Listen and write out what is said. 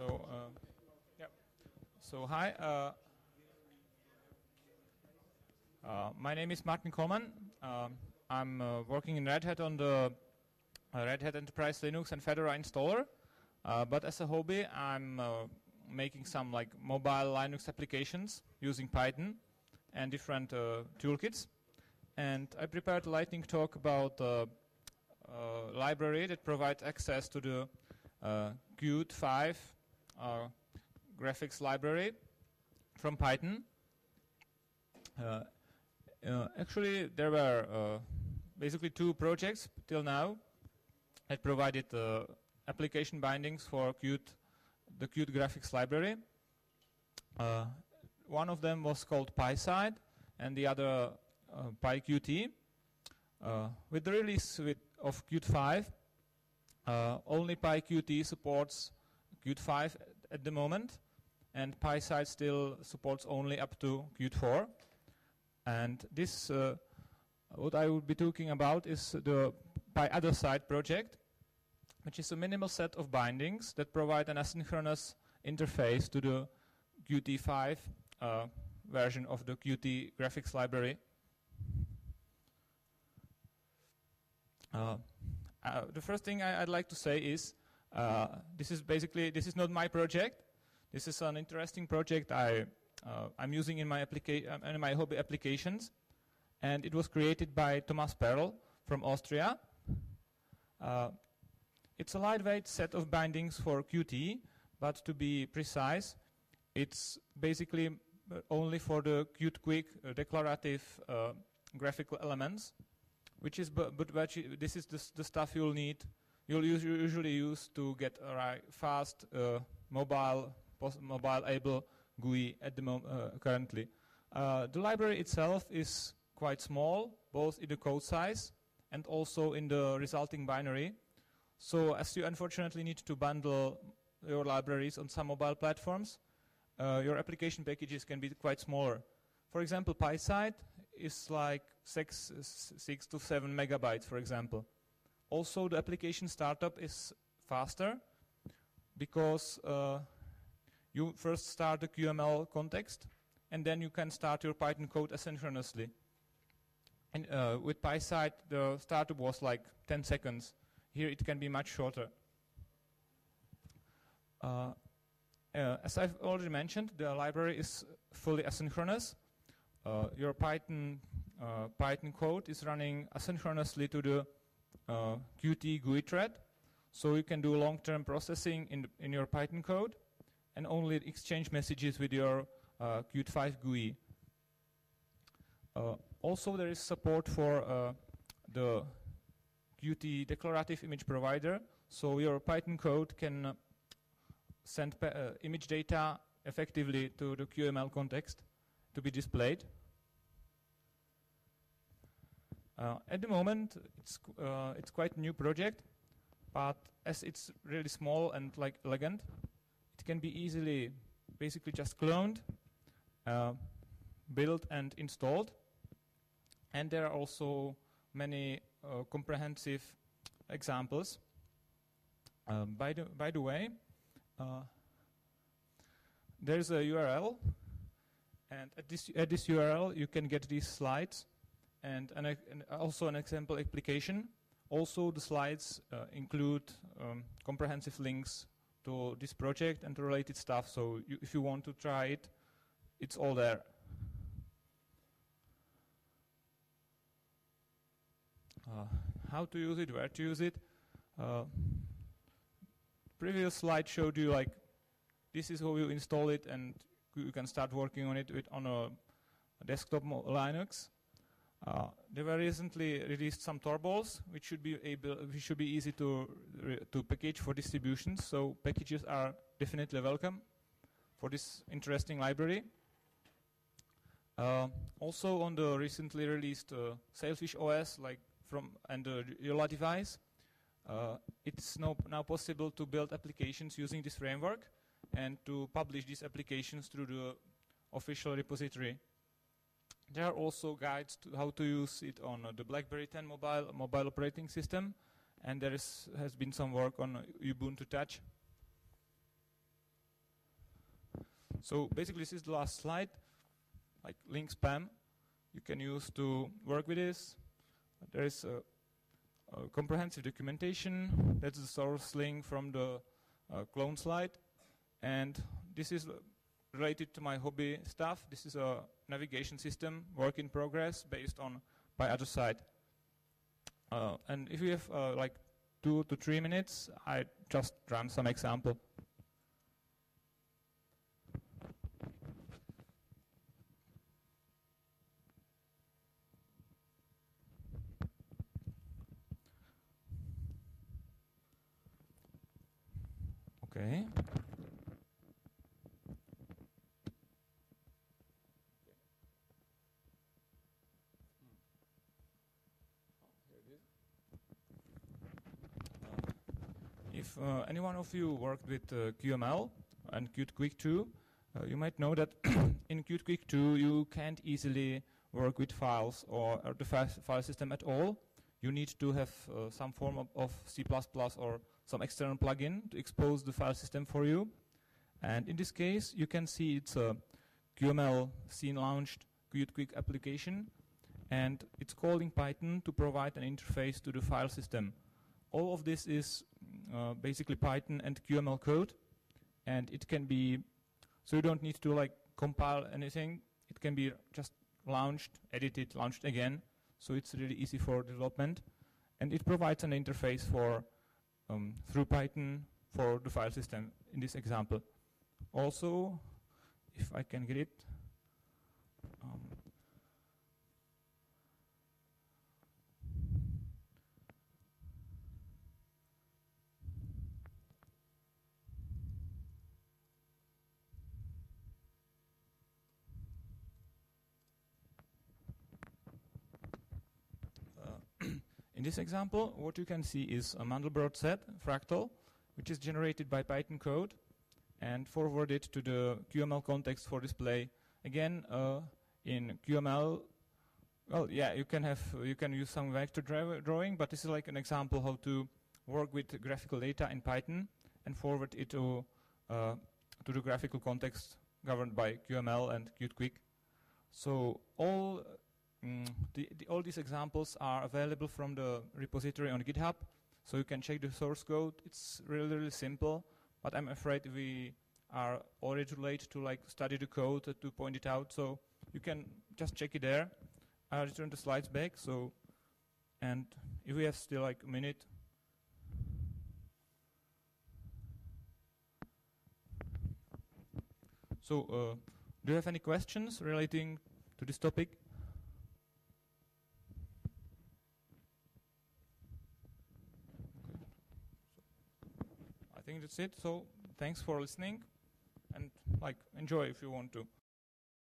Yeah. So hi, my name is Martin Kolman. I'm working in Red Hat on the Red Hat Enterprise Linux and Fedora installer. But as a hobby, I'm making some like mobile Linux applications using Python and different toolkits. And I prepared a lightning talk about a library that provides access to the Qt 5 graphics library from Python. Actually, there were basically two projects till now that provided application bindings for the Qt graphics library. One of them was called PyOtherSide, and the other PyQt. With the release of Qt 5, only PyQt supports Qt 5 at the moment, and PyOtherSide still supports only up to Qt 4. And this, what I would be talking about is the PyOtherSide project, which is a minimal set of bindings that provide an asynchronous interface to the Qt 5 version of the Qt graphics library. The first thing I'd like to say is this is not my project. This is an interesting project I'm using in my hobby applications, and it was created by Thomas Perl from Austria. It's a lightweight set of bindings for Qt, but to be precise, it's basically only for the Qt quick declarative graphical elements, which is this is the stuff you'll usually use to get a fast mobile able GUI at the currently. The library itself is quite small, both in the code size and also in the resulting binary. So as you unfortunately need to bundle your libraries on some mobile platforms, your application packages can be quite smaller. For example, PyOtherSide is like 6 to 7 megabytes, for example. Also, the application startup is faster because you first start the QML context, and then you can start your Python code asynchronously. And with PyOtherSide, the startup was like 10 seconds. Here it can be much shorter. As I've already mentioned, the library is fully asynchronous. Your Python code is running asynchronously to the Qt GUI thread, so you can do long-term processing in your Python code and only exchange messages with your Qt 5 GUI. Also, there is support for the Qt declarative image provider, so your Python code can send image data effectively to the QML context to be displayed. At the moment, it's quite a new project, but as it's really small and like elegant, it can be easily, basically just cloned, built and installed. And there are also many comprehensive examples. By the way, there's a URL, and at this URL you can get these slides and also an example application. Also, the slides include comprehensive links to this project and to related stuff. So if you want to try it, it's all there. How to use it, where to use it. Previous slide showed you like this is how you install it, and you can start working on it on a desktop Linux. There were recently released some turbols, which should be easy to package for distributions. So packages are definitely welcome for this interesting library. Also, on the recently released Sailfish OS, and the Yola device, it's now possible to build applications using this framework and to publish these applications through the official repository. There are also guides to how to use it on the BlackBerry 10 mobile operating system, and there has been some work on Ubuntu Touch. So basically, this is the last slide, like link spam. You can use to work with this. There is a comprehensive documentation. That's the source link from the clone slide. And this is related to my hobby stuff. This is a navigation system, work in progress, based on PyOtherSide. And if you have like 2 to 3 minutes, I just run some example. Okay. If any one of you worked with QML and Qt Quick 2, you might know that in Qt Quick 2 you can't easily work with files or the file system at all. You need to have some form of C++ or some external plugin to expose the file system for you. And in this case, you can see it's a QML scene-launched Qt Quick application, and it's called in Python to provide an interface to the file system. All of this is basically Python and QML code, and it can be, so you don't need to like compile anything. It can be just launched, edited, launched again. So it's really easy for development, and it provides an interface for through Python for the file system in this example. Also, if I can get it, in this example, what you can see is a Mandelbrot set fractal, which is generated by Python code and forwarded to the QML context for display. Again, in QML, well, yeah, you can use some vector drawing, but this is like an example how to work with graphical data in Python and forward it to the graphical context governed by QML and Qt Quick. So all these examples are available from the repository on GitHub, so you can check the source code. It's really, really simple, but I'm afraid we are already too late to like study the code to point it out. So you can just check it there. I'll return the slides back. So, and if we have still like a minute. So, do you have any questions relating to this topic? I think that's it. So thanks for listening, and like enjoy if you want to.